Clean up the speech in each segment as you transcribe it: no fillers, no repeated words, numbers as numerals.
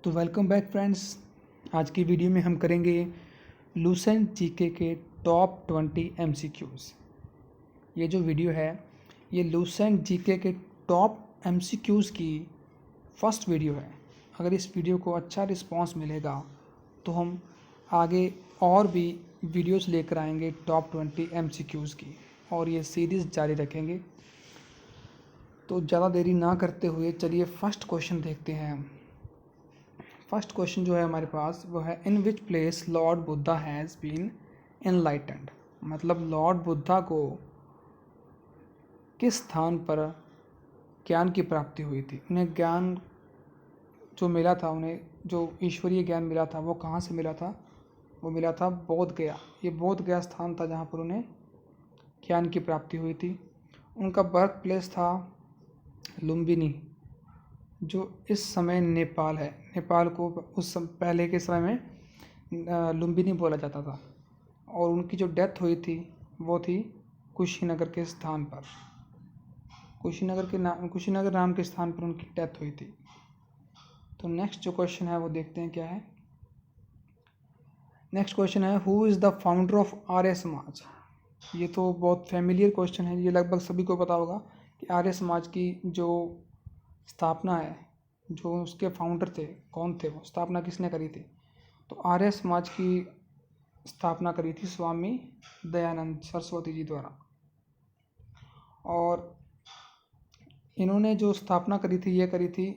तो welcome back friends. आज की वीडियो में हम करेंगे लूसेंट जीके के टॉप 20 एमसीक्यूज़। ये जो वीडियो है ये लूसेंट जीके के टॉप एमसीक्यूज़ की फर्स्ट वीडियो है। अगर इस वीडियो को अच्छा रिस्पांस मिलेगा तो हम आगे और भी वीडियोस लेकर आएंगे टॉप 20 एमसीक्यूज़ की, और ये सीरीज़ जारी रखेंगे। तो ज़्यादा देरी ना करते हुए चलिए फर्स्ट क्वेश्चन देखते हैं हम। फर्स्ट क्वेश्चन जो है हमारे पास वो है, in which place Lord Buddha has been enlightened. मतलब लॉर्ड बुद्धा को किस स्थान पर ज्ञान की प्राप्ति हुई थी, उन्हें ज्ञान जो मिला था, उन्हें जो ईश्वरीय ज्ञान मिला था वो कहाँ से मिला था? वो मिला था बोध गया। ये बोध गया स्थान था जहाँ पर उन्हें ज्ञान की प्राप्ति हुई थी। उनका बर्थ प्लेस था लुम्बिनी, जो इस समय नेपाल है। नेपाल को उस पहले के समय में लुम्बिनी बोला जाता था। और उनकी जो डेथ हुई थी वो थी कुशीनगर के स्थान पर। कुशीनगर नाम के स्थान पर उनकी डेथ हुई थी। तो नेक्स्ट जो क्वेश्चन है वो देखते हैं क्या है। नेक्स्ट क्वेश्चन है, who is the founder of Arya Samaj. ये तो बहुत फैमिलियर क्वेश्चन है, ये लगभग सभी को पता होगा कि आर्य समाज की जो स्थापना है, जो उसके फाउंडर थे, कौन थे, वो स्थापना किसने करी थी? तो आर्य समाज की स्थापना करी थी स्वामी दयानंद सरस्वती जी द्वारा। और इन्होंने जो स्थापना करी थी ये करी थी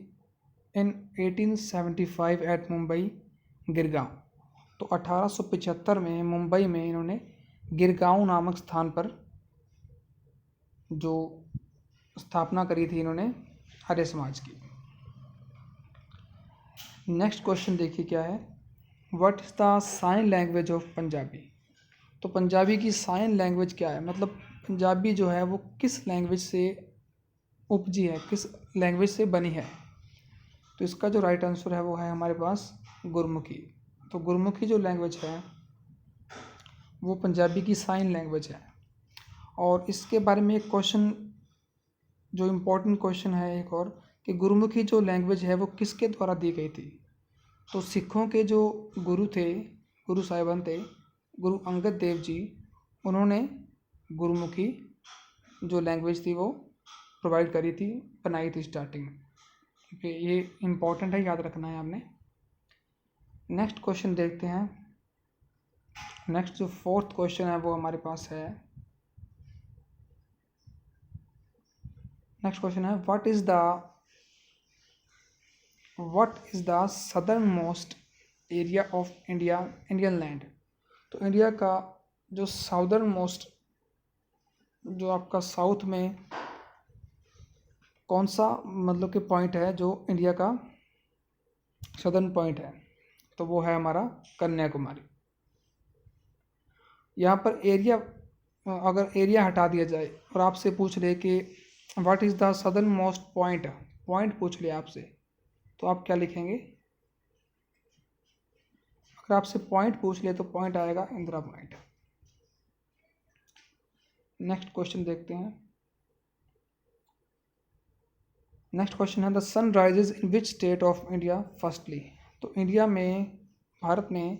इन 1875 एट मुंबई गिरगांव। तो 1875 में मुंबई में इन्होंने गिरगांव नामक स्थान पर जो स्थापना करी थी इन्होंने आर्य समाज की। नेक्स्ट क्वेश्चन देखिए क्या है, what is the sign language of Punjabi. तो पंजाबी की साइन लैंग्वेज क्या है? मतलब पंजाबी जो है वो किस लैंग्वेज से उपजी है, किस लैंग्वेज से बनी है? तो इसका जो राइट आंसर है वो है हमारे पास गुरमुखी। तो गुरमुखी जो लैंग्वेज है वो पंजाबी की साइन लैंग्वेज है। और इसके बारे में एक क्वेश्चन जो इम्पोर्टेंट क्वेश्चन है एक और, कि गुरमुखी जो लैंग्वेज है वो किसके द्वारा दी गई थी? तो सिखों के जो गुरु थे, गुरु साहिबान थे, गुरु अंगद देव जी, उन्होंने गुरमुखी जो लैंग्वेज थी वो प्रोवाइड करी थी, बनाई थी स्टार्टिंग में। ओके, ये इम्पोर्टेंट है, याद रखना है आपने। नेक्स्ट क्वेश्चन देखते हैं। नेक्स्ट जो फोर्थ क्वेश्चन है वो हमारे पास है, नेक्स्ट क्वेश्चन है, what is the southern most area of Indian land. तो इंडिया का जो साउदर्न मोस्ट, जो आपका साउथ में कौन सा मतलब कि पॉइंट है जो इंडिया का सदर्न पॉइंट है? तो वो है हमारा कन्याकुमारी। यहाँ पर एरिया, अगर एरिया हटा दिया जाए और आपसे पूछ ले कि what is the southern most point, point पूछ ले आपसे, तो आप क्या लिखेंगे? अगर आपसे पॉइंट पूछ ले तो पॉइंट आएगा इंदिरा पॉइंट। नेक्स्ट क्वेश्चन देखते हैं। नेक्स्ट क्वेश्चन है, the sun rises in which state of India firstly. तो इंडिया में, भारत में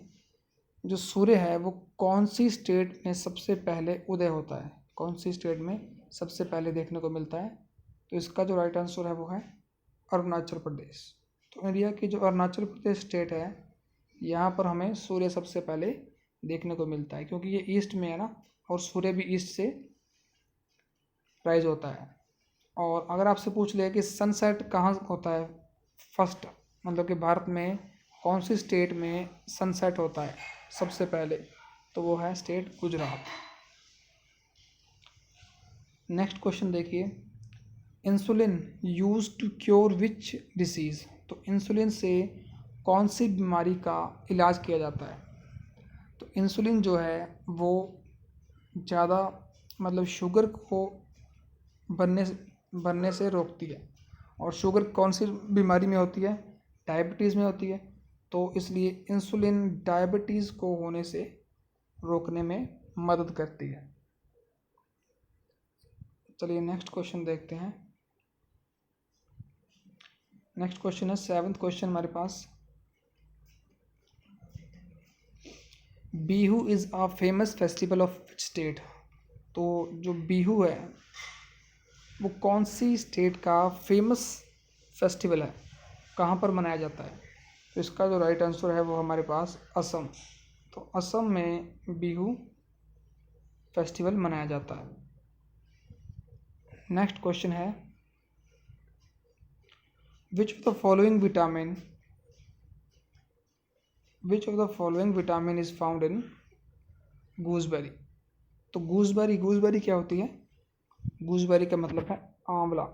जो सूर्य है वो कौन सी स्टेट में सबसे पहले उदय होता है? कौन सी स्टेट में सबसे पहले देखने को मिलता है? तो इसका जो राइट आंसर है वो है अरुणाचल प्रदेश। तो इंडिया की जो अरुणाचल प्रदेश स्टेट है, यहाँ पर हमें सूर्य सबसे पहले देखने को मिलता है, क्योंकि ये ईस्ट में है ना, और सूर्य भी ईस्ट से राइज होता है। और अगर आपसे पूछ ले कि सनसेट कहाँ होता है फर्स्ट, मतलब कि भारत में कौन सी स्टेट में सनसेट होता है सबसे पहले, तो वो है स्टेट गुजरात। नेक्स्ट क्वेश्चन देखिए, insulin use to cure which disease. तो इंसुलिन से कौन सी बीमारी का इलाज किया जाता है? तो इंसुलिन जो है वो ज़्यादा मतलब शुगर को बनने से रोकती है। और शुगर कौन सी बीमारी में होती है? डायबिटीज़ में होती है। तो इसलिए इंसुलिन डायबिटीज़ को होने से रोकने में मदद करती है। चलिए नेक्स्ट क्वेश्चन देखते हैं। नेक्स्ट क्वेश्चन है सेवन्थ क्वेश्चन हमारे पास, Bihu is a famous festival of which state? तो जो बीहू है वो कौन सी स्टेट का फेमस फेस्टिवल है, कहाँ पर मनाया जाता है? तो इसका जो राइट आंसर है वो हमारे पास असम। तो असम में बीहू फेस्टिवल मनाया जाता है। नेक्स्ट क्वेश्चन है, विच of the following vitamin is found in gooseberry? तो गूसबेरी क्या होती है? गूसबेरी का मतलब है आंवला।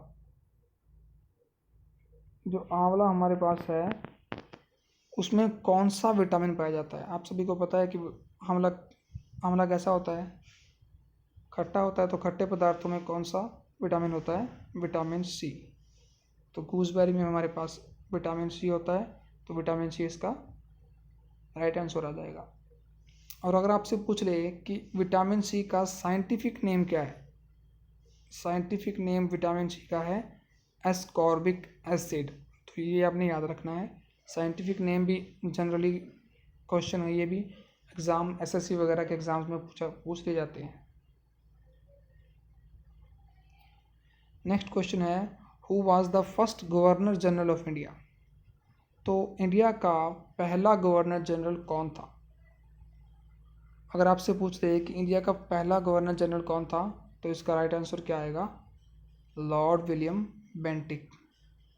जो आंवला हमारे पास है उसमें कौन सा विटामिन पाया जाता है? आप सभी को पता है कि आंवला आंवला कैसा होता है? खट्टा होता है। तो खट्टे पदार्थों में कौन सा विटामिन होता है? Vitamin C. तो गूसबेरी में हमारे पास विटामिन सी होता है, तो विटामिन सी इसका राइट आंसर आ जाएगा। और अगर आपसे पूछ ले कि विटामिन सी का साइंटिफिक नेम क्या है? साइंटिफिक नेम विटामिन सी का है एस्कॉर्बिक एसिड। तो ये आपने याद रखना है। साइंटिफिक नेम भी जनरली क्वेश्चन है, ये भी एग्ज़ाम एसएससी वगैरह के एग्ज़ाम्स में पूछ लिए जाते हैं। नेक्स्ट क्वेश्चन है, who was the first governor general of India? तो इंडिया का पहला गवर्नर जनरल कौन था? अगर आपसे पूछते हैं कि इंडिया का पहला गवर्नर जनरल कौन था, तो इसका राइट आंसर क्या आएगा? Lord William Bentinck.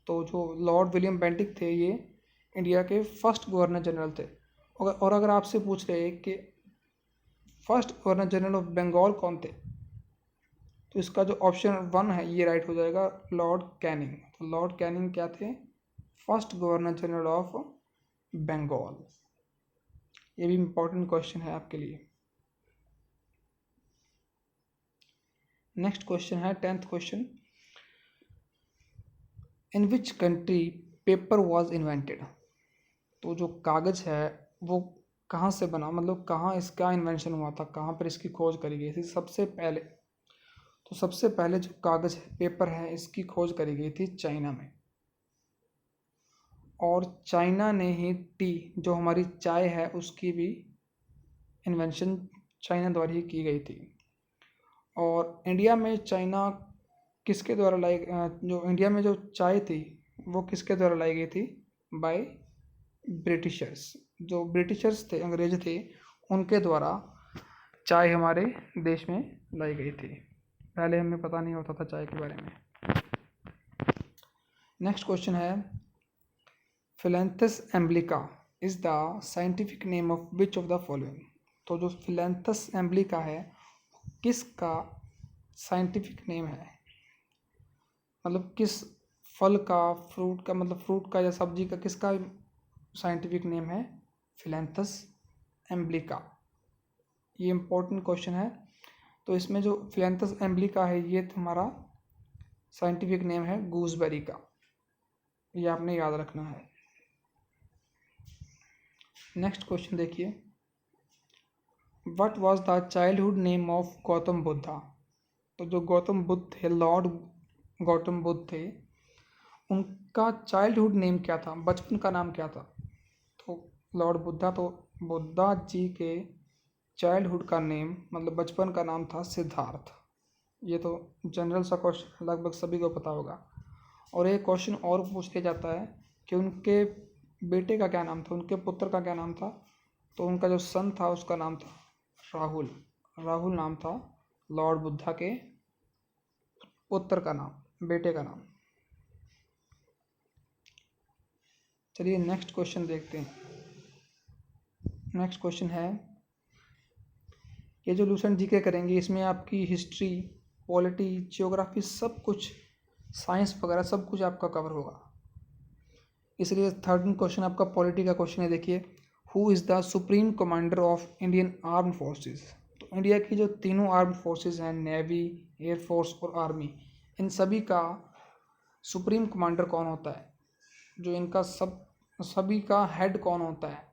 तो जो लॉर्ड विलियम बेंटिक थे ये इंडिया के फर्स्ट गवर्नर जनरल थे। और अगर आपसे पूछ रहे हैं कि first governor general of Bengal कौन थे, तो इसका जो ऑप्शन 1 है ये राइट हो जाएगा, लॉर्ड कैनिंग। तो लॉर्ड कैनिंग क्या थे? First governor general of Bengal. ये भी इम्पोर्टेंट क्वेश्चन है आपके लिए। नेक्स्ट क्वेश्चन है 10th question, in which country paper was invented? तो जो कागज़ है वो कहाँ से बना, मतलब कहाँ इसका इन्वेंशन हुआ था, कहाँ पर इसकी खोज करी गई थी सबसे पहले? तो सबसे पहले जो कागज़ है, पेपर है, इसकी खोज करी गई थी चाइना में। और चाइना ने ही टी, जो हमारी चाय है, उसकी भी इन्वेंशन चाइना द्वारा ही की गई थी। और इंडिया में चाइना किसके द्वारा जो इंडिया में जो चाय थी वो किसके द्वारा लाई गई थी? By Britishers. जो ब्रिटिशर्स थे, अंग्रेज थे, उनके द्वारा चाय हमारे देश में लाई गई थी। पहले हमें पता नहीं होता था चाय के बारे में। नेक्स्ट क्वेश्चन है, phyllanthus emblica is the scientific name of which of the following? तो जो फिलैंथस एम्ब्लिका है किसका साइंटिफिक नेम है? मतलब किस फल का, फ्रूट का, मतलब फ्रूट का या सब्जी का किसका साइंटिफिक नेम है? फिलैंथस एम्ब्लिका। ये इम्पोर्टेंट क्वेश्चन है। तो इसमें जो फिलैंथस एम्ब्लिका है ये तुम्हारा साइंटिफिक नेम है गूसबेरी का। ये आपने याद रखना है। नेक्स्ट क्वेश्चन देखिए, what was the childhood name of Gautam Buddha? तो जो गौतम बुद्ध थे, लॉर्ड गौतम बुद्ध थे, उनका चाइल्डहुड नेम क्या था, बचपन का नाम क्या था? तो लॉर्ड बुद्धा, तो बुद्धा जी के चाइल्डहुड का नेम, मतलब बचपन का नाम था सिद्धार्थ। ये तो जनरल सा क्वेश्चन लगभग सभी को पता होगा। और एक क्वेश्चन और पूछ लिया जाता है कि उनके बेटे का क्या नाम था, उनके पुत्र का क्या नाम था? तो उनका जो सन था उसका नाम था राहुल। राहुल नाम था लॉर्ड बुद्धा के पुत्र का नाम, बेटे का नाम। चलिए नेक्स्ट क्वेश्चन देखते हैं। नेक्स्ट क्वेश्चन है, ये जो लूसेंट जीके करेंगे इसमें आपकी हिस्ट्री, पॉलिटी, जियोग्राफी, सब कुछ, साइंस वगैरह सब कुछ आपका कवर होगा। इसलिए 13 क्वेश्चन आपका पॉलिटी का क्वेश्चन है। देखिए, who is the supreme commander of Indian armed forces? तो इंडिया की जो तीनों आर्म्ड फोर्सेस हैं, नेवी, एयरफोर्स और आर्मी, इन सभी का सुप्रीम कमांडर कौन होता है? जो इनका सभी का हेड कौन होता है?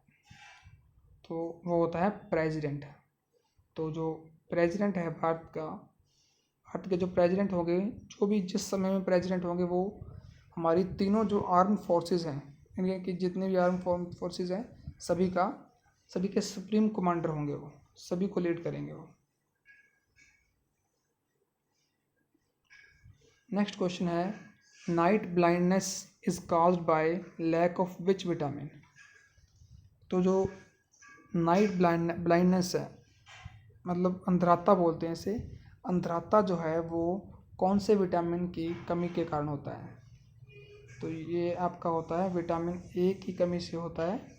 तो वो होता है प्रेसिडेंट। तो जो प्रेसिडेंट है भारत के जो प्रेसिडेंट होंगे, जो भी जिस समय में प्रेसिडेंट होंगे, वो हमारी तीनों जो आर्म फोर्सेस हैं, इंडिया की जितने भी आर्म फोर्सेस हैं, सभी का सभी के सुप्रीम कमांडर होंगे, वो सभी को लीड करेंगे वो। नेक्स्ट क्वेश्चन है, night blindness is caused by lack of which vitamin. तो जो नाइट ब्लाइंडनेस है, मतलब अंधराता बोलते हैं इसे, अंधराता जो है वो कौन से विटामिन की कमी के कारण होता है? तो ये आपका होता है विटामिन ए की कमी से होता है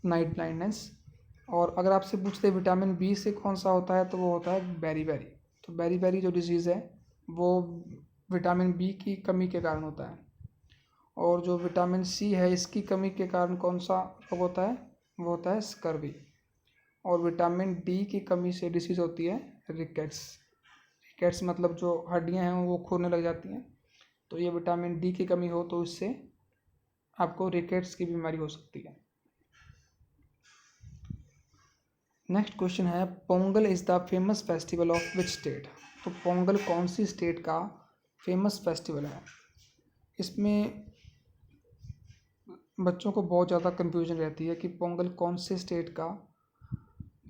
नाइट ब्लाइंडनेस। और अगर आपसे पूछते विटामिन बी से कौन सा होता है, तो वो होता है बेरी। तो बेरी जो डिजीज़ है वो विटामिन बी की कमी के कारण होता है। और जो विटामिन सी है, इसकी कमी के कारण कौन सा रोग होता है? वो होता है स्कर्वी। और विटामिन डी की कमी से डिसीज़ होती है रिकेट्स मतलब जो हड्डियां हैं वो खोने लग जाती हैं। तो ये विटामिन डी की कमी हो तो इससे आपको रिकेट्स की बीमारी हो सकती है। नेक्स्ट क्वेश्चन है, Pongal is the famous festival of which state. तो पोंगल कौन सी स्टेट का फेमस फेस्टिवल है? इसमें बच्चों को बहुत ज़्यादा कन्फ्यूजन रहती है कि पोंगल कौन से स्टेट का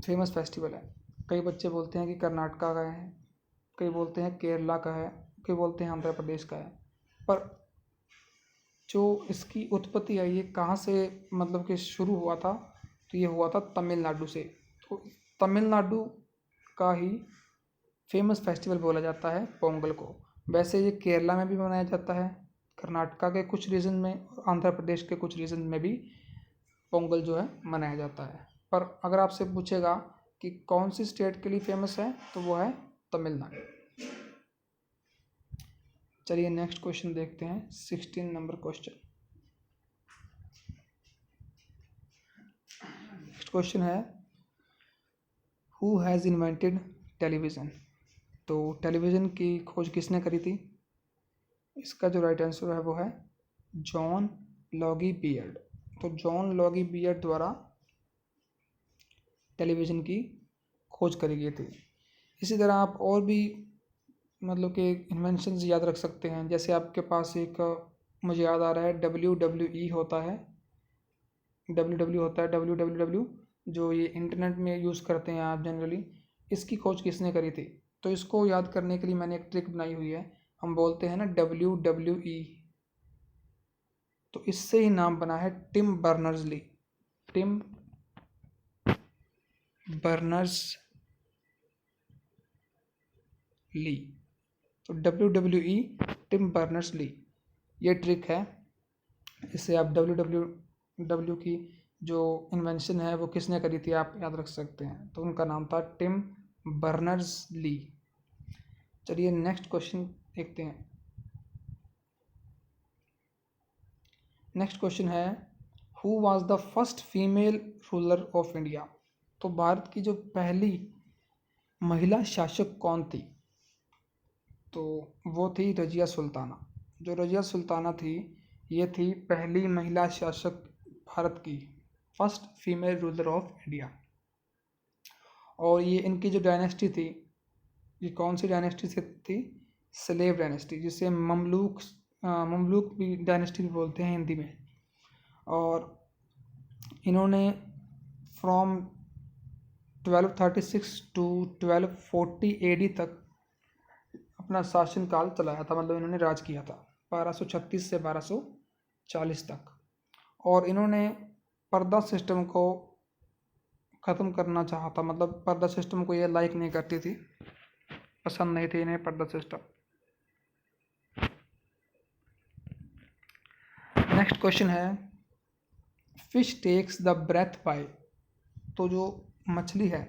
फेमस फेस्टिवल है। कई बच्चे बोलते हैं कि कर्नाटका का है, कई बोलते हैं केरला का है, कई बोलते हैं आंध्र प्रदेश का है। पर जो इसकी उत्पत्ति है ये कहाँ से मतलब कि शुरू हुआ था? तो ये हुआ था तमिलनाडु से। तो तमिलनाडु का ही फेमस फेस्टिवल बोला जाता है पोंगल को। वैसे ये केरला में भी मनाया जाता है, कर्नाटका के कुछ रीजन में, आंध्र प्रदेश के कुछ रीजन में भी पोंगल जो है मनाया जाता है। पर अगर आपसे पूछेगा कि कौन सी स्टेट के लिए फेमस है, तो वो है तमिलनाडु। चलिए नेक्स्ट क्वेश्चन देखते हैं, 16 नंबर क्वेश्चन। नेक्स्ट क्वेश्चन है, हु हैज़ इन्वेंटेड टेलीविज़न। तो टेलीविज़न की खोज किसने करी थी? इसका जो राइट आंसर है वो है जॉन लॉगी बियर्ड। तो जॉन लॉगी बियर्ड द्वारा टेलीविज़न की खोज करी गई थी। इसी तरह आप और भी मतलब कि इन्वेंशंस याद रख सकते हैं। जैसे आपके पास एक मुझे याद आ रहा है WWE होता है, WW जो ये इंटरनेट में यूज़ करते हैं आप जनरली। इसकी खोज किसने करी थी? तो इसको याद करने के लिए मैंने एक ट्रिक बनाई हुई है। हम बोलते हैं ना WWE, तो इससे ही नाम बना है टिम बर्नर्स-ली। टिम बर्नर्स-ली, तो WWE टिम बर्नर्स-ली, ये ट्रिक है। इससे आप WW की जो इन्वेंशन है वो किसने करी थी आप याद रख सकते हैं। तो उनका नाम था टिम बर्नर्स-ली। चलिए नेक्स्ट क्वेश्चन देखते हैं। नेक्स्ट क्वेश्चन है, who was the first female ruler of India. तो भारत की जो पहली महिला शासक कौन थी? तो वो थी रजिया सुल्ताना। जो रजिया सुल्ताना थी, ये थी पहली महिला शासक भारत की, first female ruler of India. और ये इनकी जो डायनेस्टी थी, ये कौन सी डायनेस्टी से थी? स्लेव डायनेस्टी, जिसे ममलूक भी डायनेस्टी भी बोलते हैं हिंदी में। और इन्होंने फ्रॉम 1236 टू 1240 AD तक अपना शासनकाल चलाया था, मतलब इन्होंने राज किया था 1236 से 1240 तक। और इन्होंने पर्दा सिस्टम को ख़त्म करना चाहा था, मतलब पर्दा सिस्टम को ये लाइक नहीं करती थी, पसंद नहीं थी इन्हें पर्दा सिस्टम। नेक्स्ट क्वेश्चन है, fish takes the breath by. तो जो मछली है,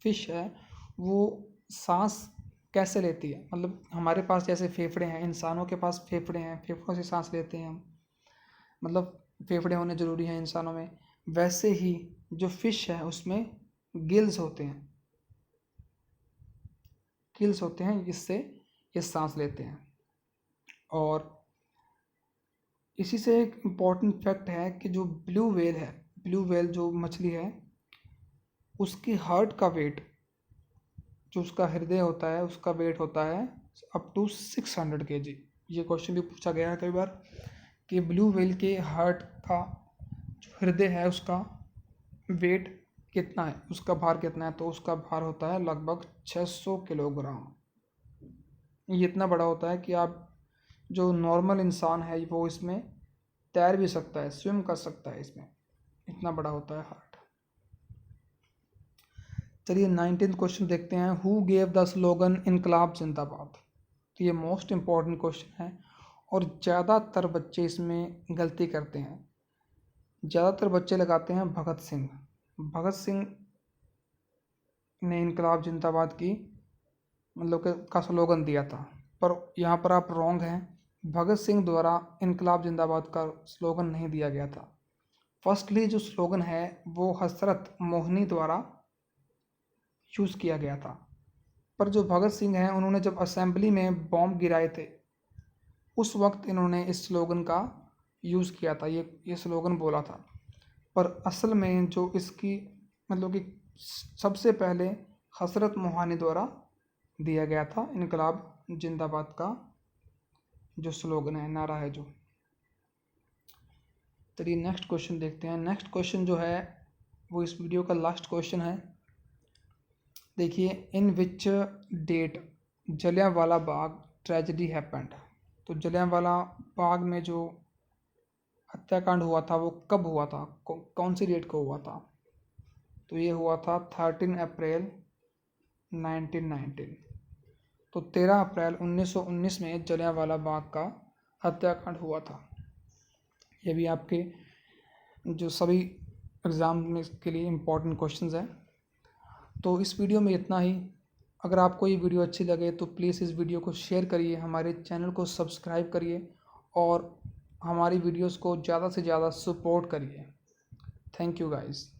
फिश है, वो सांस कैसे लेती है? मतलब हमारे पास जैसे फेफड़े हैं, इंसानों के पास फेफड़े हैं, फेफड़ों से सांस लेते हैं हम, मतलब फेफड़े होने ज़रूरी हैं इंसानों में। वैसे ही जो फिश है उसमें गिल्स होते हैं, जिससे ये सांस लेते हैं। और इसी से एक इम्पॉर्टेंट फैक्ट है कि जो ब्लू व्हेल जो मछली है, उसकी हार्ट का वेट, जो उसका हृदय होता है, उसका वेट होता है अप टू 600 kg। ये क्वेश्चन भी पूछा गया है कई बार कि ब्लू व्हेल के हार्ट का जो हृदय है उसका वेट कितना है, उसका भार कितना है, तो उसका भार होता है लगभग 600 किलोग्राम। ये इतना बड़ा होता है कि आप जो नॉर्मल इंसान है वो इसमें तैर भी सकता है, स्विम कर सकता है इसमें, इतना बड़ा होता है हार्ट। चलिए 19th क्वेश्चन देखते हैं। हु गेव द स्लोगन इनकलाब जिंदाबाद। तो ये मोस्ट इम्पॉर्टेंट क्वेश्चन है और ज़्यादातर बच्चे इसमें गलती करते हैं। ज़्यादातर बच्चे लगाते हैं भगत सिंह। भगत सिंह ने इनकलाब जिंदाबाद की मतलब का स्लोगन दिया था, पर यहाँ पर आप रॉन्ग हैं। भगत सिंह द्वारा इनकलाब जिंदाबाद का स्लोगन नहीं दिया गया था। फर्स्टली जो स्लोगन है वो हजरत मोहनी द्वारा यूज़ किया गया था, पर जो भगत सिंह हैं उन्होंने जब असेंबली में बॉम्ब गिराए थे उस वक्त इन्होंने इस स्लोगन का यूज़ किया था, ये स्लोगन बोला था। पर असल में जो इसकी मतलब कि सबसे पहले हजरत मोहानी द्वारा दिया गया था इनकलाब जिंदाबाद का जो स्लोगन है, नारा है जो। चलिए नेक्स्ट क्वेश्चन देखते हैं। नेक्स्ट क्वेश्चन जो है वो इस वीडियो का लास्ट क्वेश्चन है। देखिए, in which date Jallianwala Bagh tragedy happened. तो जलियांवाला बाग में जो हत्याकांड हुआ था वो कब हुआ था, कौन सी डेट को हुआ था? तो ये हुआ था 13 अप्रैल 1919। तो 13 अप्रैल 1919 में जलियांवाला बाग का हत्याकांड हुआ था। ये भी आपके जो सभी एग्ज़ाम में के लिए इम्पोर्टेंट क्वेश्चंस हैं। तो इस वीडियो में इतना ही। अगर आपको ये वीडियो अच्छी लगे तो प्लीज़ इस वीडियो को शेयर करिए, हमारे चैनल को सब्सक्राइब करिए और हमारी वीडियोस को ज़्यादा से ज़्यादा सपोर्ट करिए। Thank you guys.